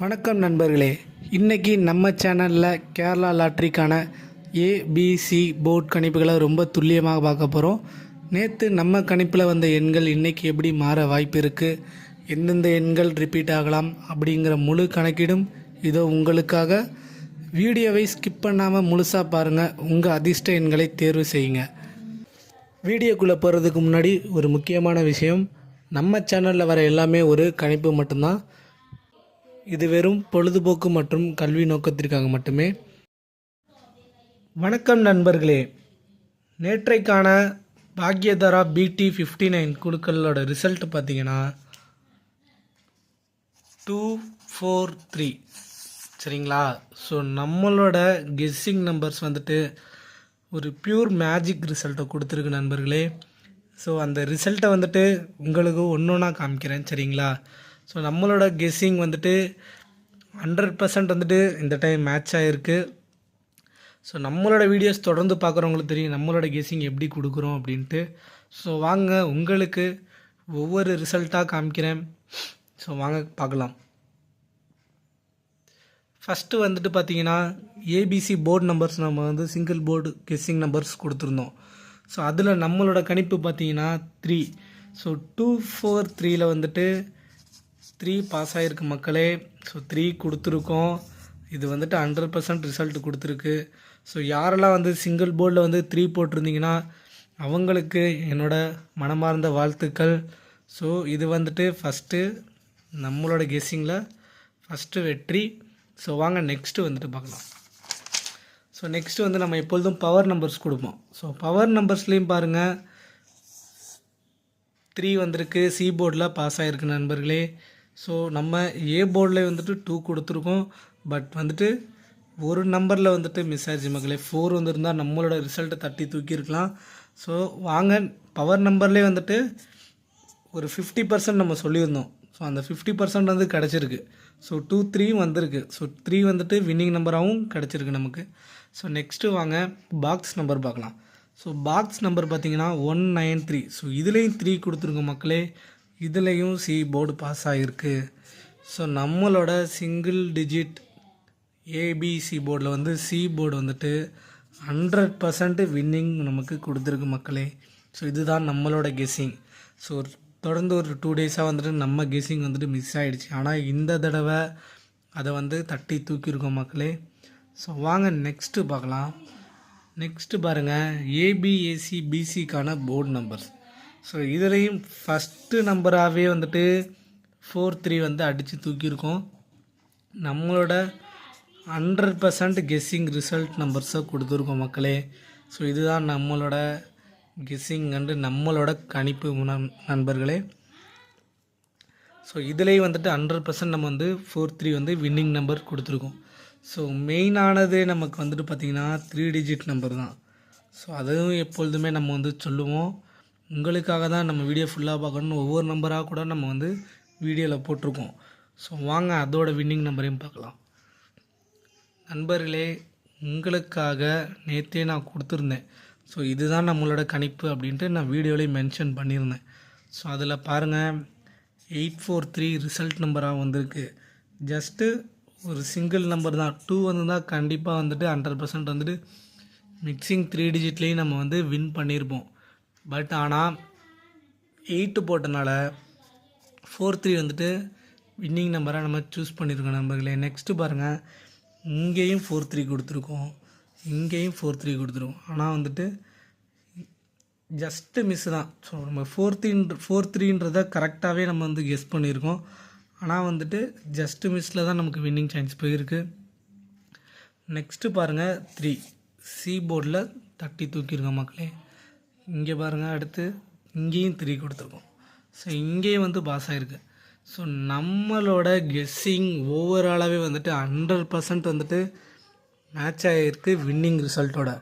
வணக்கம் நண்பர்களே, இன்றைக்கி நம்ம சேனலில் கேரளா லாட்ரிக்கான ஏபிசி போர்ட் கணிப்புகளை ரொம்ப துல்லியமாக பார்க்க போகிறோம். நேற்று நம்ம கணிப்பில் வந்த எண்கள் இன்றைக்கி எப்படி மாற வாய்ப்பு இருக்குது, எந்தெந்த எண்கள் ரிப்பீட் ஆகலாம் அப்படிங்கிற முழு கணக்கீடும் இதோ உங்களுக்காக. வீடியோவை ஸ்கிப் பண்ணாமல் முழுசாக பாருங்கள், உங்கள் அதிர்ஷ்ட எண்களை தேர்வு செய்யுங்க. வீடியோக்குள்ளே போகிறதுக்கு முன்னாடி ஒரு முக்கியமான விஷயம், நம்ம சேனலில் வர எல்லாமே ஒரு கணிப்பு மட்டும்தான். இது வெறும் பொழுதுபோக்கு மற்றும் கல்வி நோக்கத்திற்காக மட்டுமே. வணக்கம் நண்பர்களே, நேற்றைக்கான பாக்யதாரா BT59 குழுக்களோட ரிசல்ட் பார்த்தீங்கன்னா 243 சரிங்களா. ஸோ நம்மளோட கெஸ்ஸிங் நம்பர்ஸ் வந்துட்டு ஒரு பியூர் மேஜிக் ரிசல்ட்டை கொடுத்துருக்கு நண்பர்களே. ஸோ அந்த ரிசல்ட்டை வந்துட்டு உங்களுக்கு ஒன்று ஒன்றா காமிக்கிறேன் சரிங்களா. ஸோ நம்மளோட கெஸ்ஸிங் வந்துட்டு 100% வந்துட்டு இந்த டைம் மேட்ச் ஆகிருக்கு. ஸோ நம்மளோட வீடியோஸ் தொடர்ந்து பார்க்குறவங்களுக்கு தெரியும் நம்மளோட கெஸ்ஸிங் எப்படி கொடுக்குறோம் அப்படின்ட்டு. ஸோ வாங்க உங்களுக்கு ஒவ்வொரு ரிசல்ட்டாக காமிக்கிறேன். ஸோ வாங்க பார்க்கலாம். ஃபஸ்ட்டு வந்துட்டு பார்த்தீங்கன்னா ஏபிசி போர்டு நம்பர்ஸ் நம்ம வந்து சிங்கிள் போர்டு கெஸ்ஸிங் நம்பர்ஸ் கொடுத்துருந்தோம். ஸோ அதில் நம்மளோட கணிப்பு பார்த்தீங்கன்னா 3. ஸோ 243 வந்துட்டு 3 பாஸ் ஆகிருக்கு மக்களே. ஸோ 3 கொடுத்துருக்கோம். இது வந்துட்டு 100% ரிசல்ட் கொடுத்துருக்கு. ஸோ யாரெல்லாம் வந்து சிங்கிள் போர்டில் வந்து 3 போட்டிருந்தீங்கன்னா அவங்களுக்கு என்னோடய மனமார்ந்த வாழ்த்துக்கள். ஸோ இது வந்துட்டு ஃபஸ்ட்டு நம்மளோட கெஸ்ஸிங்கில் ஃபஸ்ட்டு வெற்றி. ஸோ வாங்க நெக்ஸ்ட்டு வந்துட்டு பார்க்கலாம். ஸோ நெக்ஸ்ட்டு வந்து நம்ம எப்பொழுதும் பவர் நம்பர்ஸ் கொடுப்போம். ஸோ பவர் நம்பர்ஸ்லேயும் பாருங்கள் 3 வந்திருக்கு. சி போர்டில் பாஸ் ஆகிருக்கு நண்பர்களே. ஸோ நம்ம ஏ போர்டில் வந்துட்டு 2 கொடுத்துருக்கோம். பட் வந்துட்டு ஒரு நம்பரில் வந்துட்டு மிஸ் ஆயிடுச்சு மக்களே. 4 வந்துருந்தால் நம்மளோட ரிசல்ட்டை தட்டி தூக்கியிருக்கலாம். ஸோ வாங்க பவர் நம்பர்லேயே வந்துட்டு ஒரு 50% நம்ம சொல்லியிருந்தோம். ஸோ அந்த 50% வந்து கிடச்சிருக்கு. ஸோ 2 3 வந்திருக்கு. ஸோ 3 வந்துட்டு வின்னிங் நம்பராகவும் கிடச்சிருக்கு நமக்கு. ஸோ நெக்ஸ்ட்டு வாங்க பாக்ஸ் நம்பர் பார்க்கலாம். ஸோ பாக்ஸ் நம்பர் பார்த்தீங்கன்னா 193. ஸோ இதுலேயும் 3 கொடுத்துருக்கோம் மக்களே. இதுலேயும் சி போர்டு பாஸ் ஆகிருக்கு. ஸோ நம்மளோட சிங்கிள் டிஜிட் ஏபிசி போர்டில் வந்து சி போர்டு வந்துட்டு 100% வின்னிங் நமக்கு கொடுத்துருக்கு மக்களே. ஸோ இதுதான் நம்மளோட கெஸ்ஸிங். ஸோ தொடர்ந்து ஒரு 2 டேஸாக வந்துட்டு நம்ம கெஸ்ஸிங் வந்துட்டு மிஸ் ஆகிடுச்சு. ஆனால் இந்த தடவை அதை வந்து தட்டி தூக்கியிருக்கோம் மக்களே. ஸோ வாங்க நெக்ஸ்ட்டு பார்க்கலாம். நெக்ஸ்ட்டு பாருங்கள் ஏபிஏசி பிசிக்கான போர்டு நம்பர்ஸ். ஸோ இதுலேயும் ஃபஸ்ட்டு நம்பராகவே வந்துட்டு 43 வந்து அடித்து தூக்கியிருக்கோம். நம்மளோட 100% கெஸ்ஸிங் ரிசல்ட் நம்பர்ஸை கொடுத்துருக்கோம் மக்களே. ஸோ இதுதான் நம்மளோட கெஸ்ஸிங் அண்டு நம்மளோட கணிப்பு நண்பர்களே. ஸோ இதுலேயும் வந்துட்டு 100% நம்ம வந்து 43 வந்து வின்னிங் நம்பர் கொடுத்துருக்கோம். ஸோ மெயினானது நமக்கு வந்துட்டு பார்த்திங்கன்னா 3 டிஜிட் நம்பர் தான். ஸோ அதுவும் எப்பொழுதுமே நம்ம வந்து சொல்லுவோம். உங்களுக்காக தான் நம்ம வீடியோ ஃபுல்லாக பார்க்கணுன்னு ஒவ்வொரு நம்பராக கூட நம்ம வந்து வீடியோவில் போட்டிருக்கோம். ஸோ வாங்க அதோட வின்னிங் நம்பரையும் பார்க்கலாம். நண்பர்களே, உங்களுக்காக நேற்றே நான் கொடுத்துருந்தேன். ஸோ இதுதான் நம்மளோட கணிப்பு அப்படின்ட்டு நான் வீடியோலேயே மென்ஷன் பண்ணியிருந்தேன். ஸோ அதில் பாருங்கள் 843 ரிசல்ட் நம்பராக வந்திருக்கு. ஜஸ்ட்டு ஒரு சிங்கிள் நம்பர் தான். 2 வந்துதான் கண்டிப்பாக வந்துட்டு 100% வந்துட்டு மிக்சிங் 3 டிஜிட்லேயும் நம்ம வந்து வின் பண்ணியிருப்போம். பட் ஆனால் 8 போட்டனால 43 வந்துட்டு வின்னிங் நம்பராக நம்ம சூஸ் பண்ணியிருக்கோம் நண்பர்களே. நெக்ஸ்ட்டு பாருங்கள், இங்கேயும் 43 கொடுத்துருக்கோம், இங்கேயும் 43 கொடுத்துருக்கோம். ஆனால் வந்துட்டு ஜஸ்ட்டு மிஸ்ஸு தான். ஸோ நம்ம 43ன்றதை கரெக்டாகவே நம்ம வந்து கெஸ் பண்ணியிருக்கோம். ஆனால் வந்துட்டு ஜஸ்ட்டு மிஸ்ஸில் தான் நமக்கு வின்னிங் சான்ஸ் போயிருக்கு. நெக்ஸ்ட்டு பாருங்கள் 3 சி போர்டில் தட்டி தூக்கியிருக்கோம் மக்களே. இங்கே பாருங்கள், அடுத்து இங்கேயும் 3 கொடுத்துருக்கோம். ஸோ இங்கேயும் வந்து பாஸ் ஆகிருக்கு. ஸோ நம்மளோட கெஸ்ஸிங் ஓவராலாகவே வந்துட்டு 100% வந்துட்டு மேட்ச் ஆகிருக்கு வின்னிங் ரிசல்ட்டோட.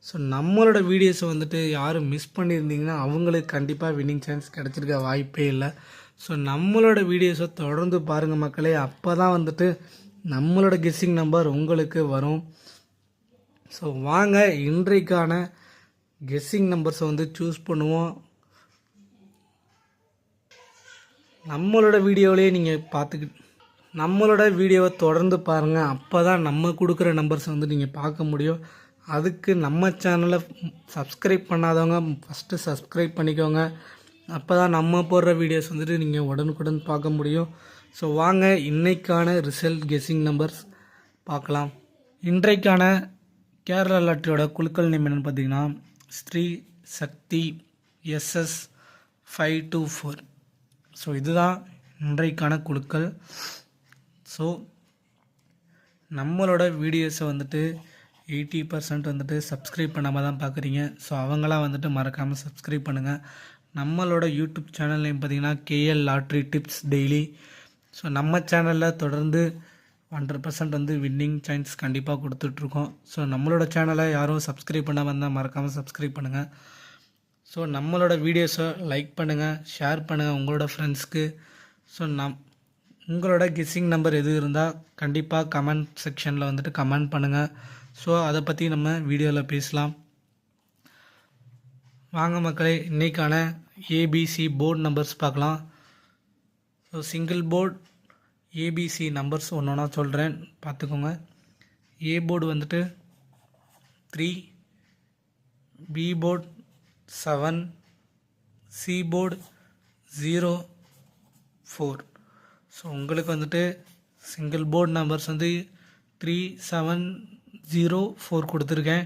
ஸோ நம்மளோட வீடியோஸை வந்துட்டு யாரும் மிஸ் பண்ணியிருந்தீங்கன்னா அவங்களுக்கு கண்டிப்பாக வின்னிங் சான்ஸ் கிடச்சிருக்க வாய்ப்பே இல்லை. ஸோ நம்மளோட வீடியோஸை தொடர்ந்து பாருங்கள் மக்களே. அப்போ தான் வந்துட்டு நம்மளோட கெஸ்ஸிங் நம்பர் உங்களுக்கு வரும். ஸோ வாங்க இன்றைக்கான கெஸ்ஸிங் நம்பர்ஸை வந்து சூஸ் பண்ணுவோம். நம்மளோட வீடியோவிலே நீங்கள் நம்மளோட வீடியோவை தொடர்ந்து பாருங்கள். அப்போ தான் நம்ம கொடுக்குற நம்பர்ஸை வந்து நீங்கள் பார்க்க முடியும். அதுக்கு நம்ம சேனலை சப்ஸ்கிரைப் பண்ணாதவங்க ஃபஸ்ட்டு சப்ஸ்கிரைப் பண்ணிக்கோங்க. அப்போ தான் நம்ம போடுற வீடியோஸ் வந்துட்டு நீங்கள் உடனுக்குடன் பார்க்க முடியும். ஸோ வாங்க இன்றைக்கான ரிசல்ட் கெஸ்ஸிங் நம்பர்ஸ் பார்க்கலாம். இன்றைக்கான கேரளா லாட்டரியோட குழுக்கள் நேம் என்னென்னு பார்த்தீங்கன்னா ஸ்ரீ சக்தி SS 524. ஸோ இதுதான் இன்றைக்கான குழுக்கள். ஸோ நம்மளோட வீடியோஸை வந்துட்டு 80% வந்துட்டு சப்ஸ்கிரைப் பண்ணாமல் தான் பார்க்குறீங்க. ஸோ அவங்களாம் வந்துட்டு மறக்காமல் சப்ஸ்கிரைப் பண்ணுங்கள். நம்மளோட யூடியூப் சேனல் நேம் பார்த்திங்கன்னா KL lottery tips daily. So நம்ம சேனலில் தொடர்ந்து 100% வந்து வின்னிங் சான்ஸ் கண்டிப்பாக கொடுத்துட்ருக்கோம். ஸோ நம்மளோட சேனலை யாரும் சப்ஸ்கிரைப் பண்ணாமல் இருந்தால் மறக்காமல் சப்ஸ்கிரைப் பண்ணுங்கள். ஸோ நம்மளோட வீடியோஸை லைக் பண்ணுங்கள், ஷேர் பண்ணுங்கள் உங்களோட ஃப்ரெண்ட்ஸ்க்கு. ஸோ உங்களோட கெஸ்ஸிங் நம்பர் எது இருந்தால் கண்டிப்பாக கமெண்ட் செக்ஷனில் வந்துட்டு கமெண்ட் பண்ணுங்கள். ஸோ அதை பற்றி நம்ம வீடியோவில் பேசலாம். வாங்க மக்களே, இன்றைக்கான ABC போர்டு நம்பர்ஸ் பார்க்கலாம். So single board ABC numbers ஒன்று ஒன்றா சொல்கிறேன், பார்த்துக்கோங்க. A போர்டு வந்துட்டு 3, B board 7, C board 0, 4. So உங்களுக்கு வந்துட்டு சிங்கிள் போர்டு நம்பர்ஸ் வந்து 3, 7, 0, 4 கொடுத்துருக்கேன்.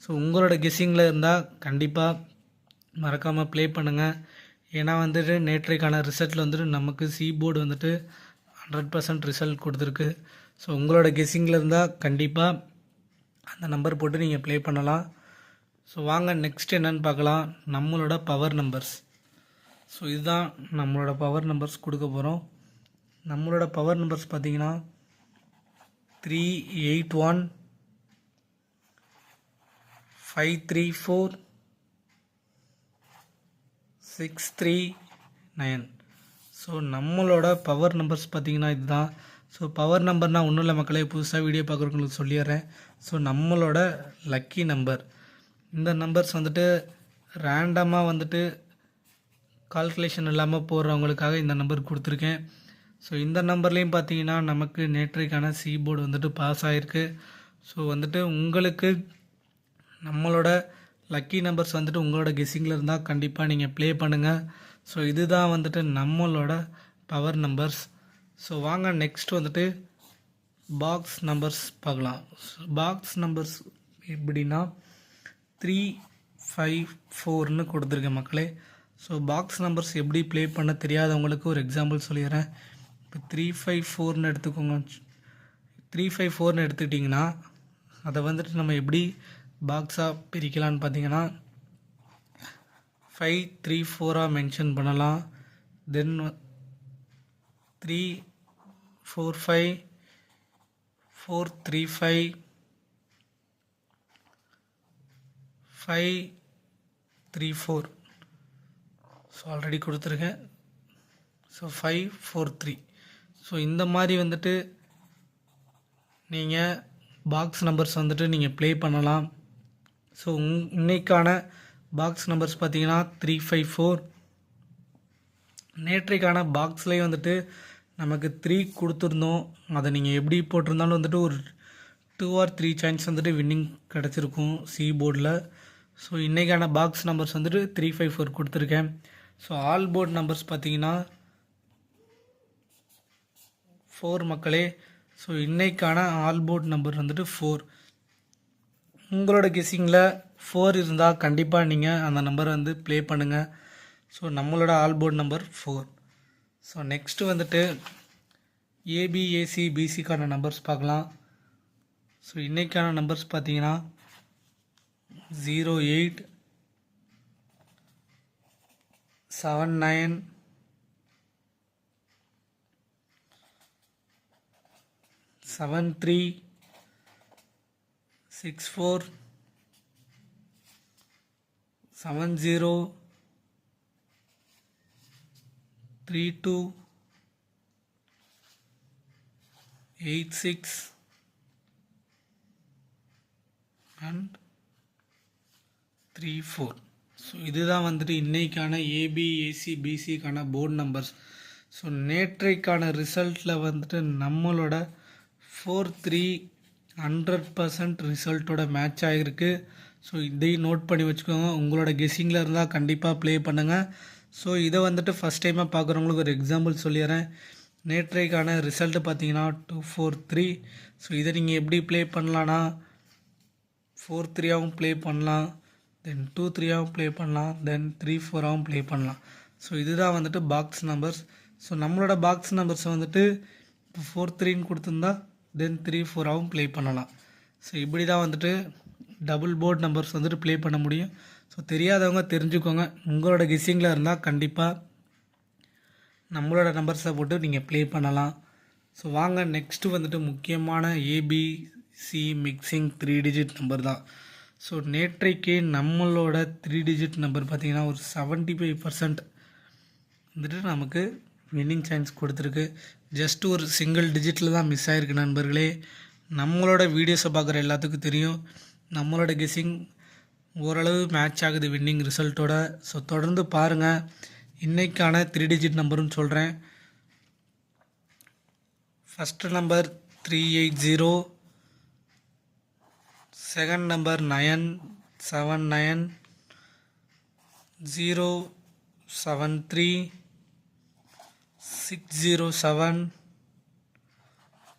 ஸோ உங்களோட கெஸ்ஸிங்கில் இருந்தால் கண்டிப்பாக மறக்காமல் ப்ளே பண்ணுங்கள். ஏன்னா வந்துட்டு நேற்றைக்கான ரிசல்ட்டில் வந்துட்டு நமக்கு C போர்டு வந்துட்டு 100% ரிசல்ட் கொடுத்துருக்கு. ஸோ உங்களோட கெஸ்ஸிங்கில் இருந்தால் கண்டிப்பாக அந்த நம்பர் போட்டு நீங்கள் ப்ளே பண்ணலாம். ஸோ வாங்க நெக்ஸ்ட் என்னென்னு பார்க்கலாம், நம்மளோட பவர் நம்பர்ஸ். ஸோ இதுதான் நம்மளோட பவர் நம்பர்ஸ் கொடுக்க போகிறோம். நம்மளோட பவர் நம்பர்ஸ் பார்த்தீங்கன்னா 381, 534, 639. ஸோ நம்மளோட பவர் நம்பர்ஸ் பார்த்திங்கன்னா இதுதான். ஸோ பவர் நம்பர்னால் ஒன்றும் இல்லை மக்களே, புதுசாக வீடியோ பார்க்குறவங்களுக்கு சொல்லிடுறேன். ஸோ நம்மளோட லக்கி நம்பர், இந்த நம்பர்ஸ் வந்துட்டு ரேண்டமாக வந்துட்டு கால்குலேஷன் இல்லாமல் போடுறவங்களுக்காக இந்த நம்பர் கொடுத்துருக்கேன். ஸோ இந்த நம்பர்லேயும் பார்த்தீங்கன்னா நமக்கு நேற்றைக்கான C போர்டு வந்துட்டு பாஸ் ஆகிருக்கு. ஸோ வந்துட்டு உங்களுக்கு நம்மளோட லக்கி நம்பர்ஸ் வந்துட்டு உங்களோட கெஸ்ஸிங்கில் இருந்தால் கண்டிப்பாக நீங்கள் ப்ளே பண்ணுங்கள். ஸோ இதுதான் வந்துட்டு நம்மளோட பவர் நம்பர்ஸ். ஸோ வாங்க நெக்ஸ்ட் வந்துட்டு பாக்ஸ் நம்பர்ஸ் பார்க்கலாம். பாக்ஸ் நம்பர்ஸ் எப்படின்னா 3, 5, 4ன்னு கொடுத்துருக்கேன் மக்களே. ஸோ பாக்ஸ் நம்பர்ஸ் எப்படி ப்ளே பண்ண தெரியாதவங்களுக்கு ஒரு எக்ஸாம்பிள் சொல்லிடுறேன். இப்போ 354ன்னு எடுத்துக்கோங்க. 354ன்னு எடுத்துக்கிட்டிங்கன்னா அதை வந்துட்டு நம்ம எப்படி பாக்ஸாக பிரிக்கலான்னு பார்த்தீங்கன்னா 534 மென்ஷன் பண்ணலாம். தென் 345, 435, 534. ஸோ ஆல்ரெடி கொடுத்துருக்கேன். ஸோ 543. ஸோ இந்த மாதிரி வந்துட்டு நீங்கள் பாக்ஸ் நம்பர்ஸ் வந்துட்டு நீங்கள் ப்ளே பண்ணலாம். ஸோ இன்னைக்கான பாக்ஸ் நம்பர்ஸ் பார்த்தீங்கன்னா 354. நேற்றைக்கான பாக்ஸ்லேயே வந்துட்டு நமக்கு 3 கொடுத்துருந்தோம். அதை நீங்கள் எப்படி போட்டிருந்தாலும் வந்துட்டு ஒரு 2 or 3 சான்ஸ் வந்துட்டு வின்னிங் கிடச்சிருக்கும் C போர்டில். ஸோ இன்றைக்கான பாக்ஸ் நம்பர்ஸ் வந்துட்டு 354 கொடுத்துருக்கேன். ஸோ ஆல் போர்டு நம்பர்ஸ் பார்த்தீங்கன்னா 4 மக்களே. ஸோ இன்றைக்கான ஆல் போர்டு நம்பர் வந்துட்டு 4. உங்களோட கெஸ்ஸிங்கில் 4 இருந்தால் கண்டிப்பாக நீங்கள் அந்த நம்பரை வந்து ப்ளே பண்ணுங்கள். ஸோ நம்மளோட all board number 4. So next வந்துட்டு ABAC BCக்கான நம்பர்ஸ் பார்க்கலாம். ஸோ இன்றைக்கான நம்பர்ஸ் பார்த்தீங்கன்னா 08, 79, 73, 64, 70, 32, 86 and 34. ஸோ இதுதான் வந்துட்டு இன்றைக்கான ABAC BCக்கான போர்டு நம்பர்ஸ். ஸோ நேற்றைக்கான ரிசல்ட்டில் வந்துட்டு நம்மளோட 4-3 100% ரிசல்ட்டோட மேட்ச் ஆகிருக்கு. ஸோ இதையும் நோட் பண்ணி வச்சுக்கோங்க. உங்களோட கெஸ்ஸிங்கில் இருந்தால் கண்டிப்பாக ப்ளே பண்ணுங்கள். ஸோ இதை வந்துட்டு ஃபஸ்ட் டைமாக பார்க்குறவங்களுக்கு ஒரு எக்ஸாம்பிள் சொல்லிடுறேன். நேற்றைக்கான ரிசல்ட்டு பார்த்தீங்கன்னா 2-4-3. ஸோ இதை நீங்கள் எப்படி ப்ளே பண்ணலான்னா 4-3ஆகவும் ப்ளே பண்ணலாம், தென் 2-3ஆகவும் ப்ளே பண்ணலாம், தென் 3-4ஆகவும் ப்ளே பண்ணலாம். ஸோ இதுதான் வந்துட்டு பாக்ஸ் நம்பர்ஸ். ஸோ நம்மளோட பாக்ஸ் நம்பர்ஸை வந்துட்டு இப்போ 4-3ன்னு கொடுத்துருந்தா தென் 3-4ஆகவும் ப்ளே பண்ணலாம். ஸோ இப்படி தான் வந்துட்டு டபுள் போர்ட் நம்பர்ஸ் வந்துட்டு ப்ளே பண்ண முடியும். ஸோ தெரியாதவங்க தெரிஞ்சுக்கோங்க. உங்களோட கெஸ்ஸிங்கில் இருந்தால் கண்டிப்பாக நம்மளோட நம்பர்ஸை போட்டு நீங்கள் ப்ளே பண்ணலாம். ஸோ வாங்க நெக்ஸ்ட்டு வந்துட்டு முக்கியமான ஏபிசி மிக்சிங் 3 டிஜிட் நம்பர் தான். ஸோ நேற்றைக்கு நம்மளோட 3 டிஜிட் நம்பர் பார்த்திங்கன்னா ஒரு 75% வந்துட்டு நமக்கு வின்னிங் சான்ஸ் கொடுத்துருக்கு. ஜஸ்ட் ஒரு சிங்கிள் டிஜிட்டில் தான் மிஸ் ஆகிருக்கு நண்பர்களே. நம்மளோட வீடியோஸை பார்க்குற எல்லாத்துக்கும் தெரியும் நம்மளோட கெஸ்ஸிங் ஓரளவு மேட்ச் ஆகுது வின்னிங் ரிசல்ட்டோட. ஸோ தொடர்ந்து பாருங்கள். இன்றைக்கான 3 டிஜிட் நம்பரும் சொல்கிறேன். First number 380, second number 979, 073, 607,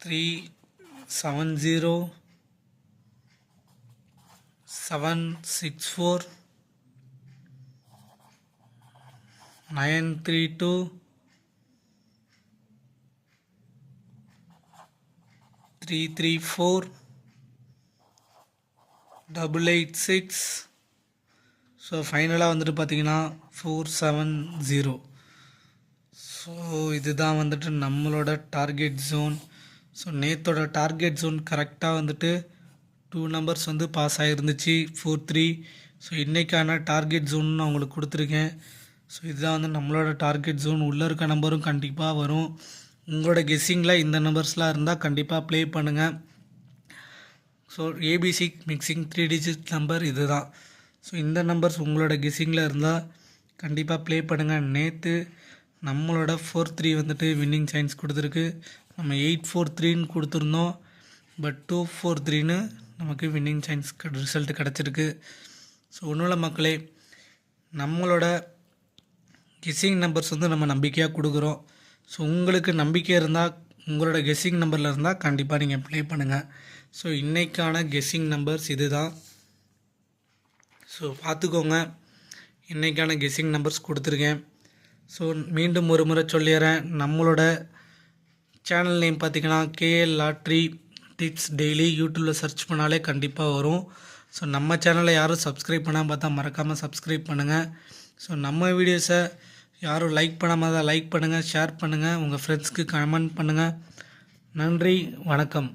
370, 764, 932, 334, 886. So ஃபைனலாக வந்துட்டு பார்த்தீங்கன்னா 470. ஸோ இதுதான் வந்துட்டு நம்மளோட டார்கெட் ஜோன். ஸோ நேற்றோட டார்கெட் ஜோன் கரெக்டாக வந்துட்டு 2 நம்பர்ஸ் வந்து பாஸ் ஆகிருந்துச்சு 4-3. ஸோ இன்றைக்கான டார்கெட் ஜோன் நான் உங்களுக்கு கொடுத்துருக்கேன். ஸோ இதுதான் வந்து நம்மளோட டார்கெட் ஜோன். உள்ளே இருக்க நம்பரும் கண்டிப்பாக வரும். உங்களோட கெஸ்ஸிங்கில் இந்த நம்பர்ஸ்லாம் இருந்தால் கண்டிப்பாக ப்ளே பண்ணுங்கள். So ABC mixing 3 digit number இது தான். ஸோ இந்த நம்பர்ஸ் உங்களோட கெஸ்ஸிங்கில் இருந்தால் கண்டிப்பாக ப்ளே பண்ணுங்கள். நேற்று நம்மளோட 4-3 வந்துட்டு வின்னிங் சான்ஸ் கொடுத்துருக்கு. நம்ம 8-4-3ன்னு கொடுத்துருந்தோம், பட் 2-4-3ன்னு நமக்கு வின்னிங் சான்ஸ் ரிசல்ட் கிடச்சிருக்கு. ஸோ ஒன்றும் இல்லை மக்களே, நம்மளோட கெஸ்ஸிங் நம்பர்ஸ் வந்து நம்ம நம்பிக்கையாக கொடுக்குறோம். ஸோ உங்களுக்கு நம்பிக்கை இருந்தால் உங்களோட கெஸ்ஸிங் நம்பரில் இருந்தால் கண்டிப்பாக நீங்கள் ப்ளே பண்ணுங்கள். ஸோ இன்றைக்கான கெஸ்ஸிங் நம்பர்ஸ் இது தான். ஸோ பார்த்துக்கோங்க, இன்றைக்கான கெஸ்ஸிங் நம்பர்ஸ் கொடுத்துருக்கேன். ஸோ மீண்டும் ஒரு முறை சொல்லிடுறேன். நம்மளோட சேனல் நேம் பார்த்திங்கன்னா கேஎல் லாட்ரி டிப்ஸ் டெய்லி. யூடியூப்பில் சர்ச் பண்ணாலே கண்டிப்பாக வரும். ஸோ நம்ம சேனலை யாரும் சப்ஸ்கிரைப் பண்ணாமல் பார்த்தா மறக்காமல் சப்ஸ்கிரைப் பண்ணுங்கள். ஸோ நம்ம வீடியோஸை யாரும் லைக் பண்ணாமல் தான் லைக் பண்ணுங்கள், ஷேர் பண்ணுங்கள், உங்கள் ஃப்ரெண்ட்ஸ்க்கு கமெண்ட் பண்ணுங்கள். நன்றி, வணக்கம்.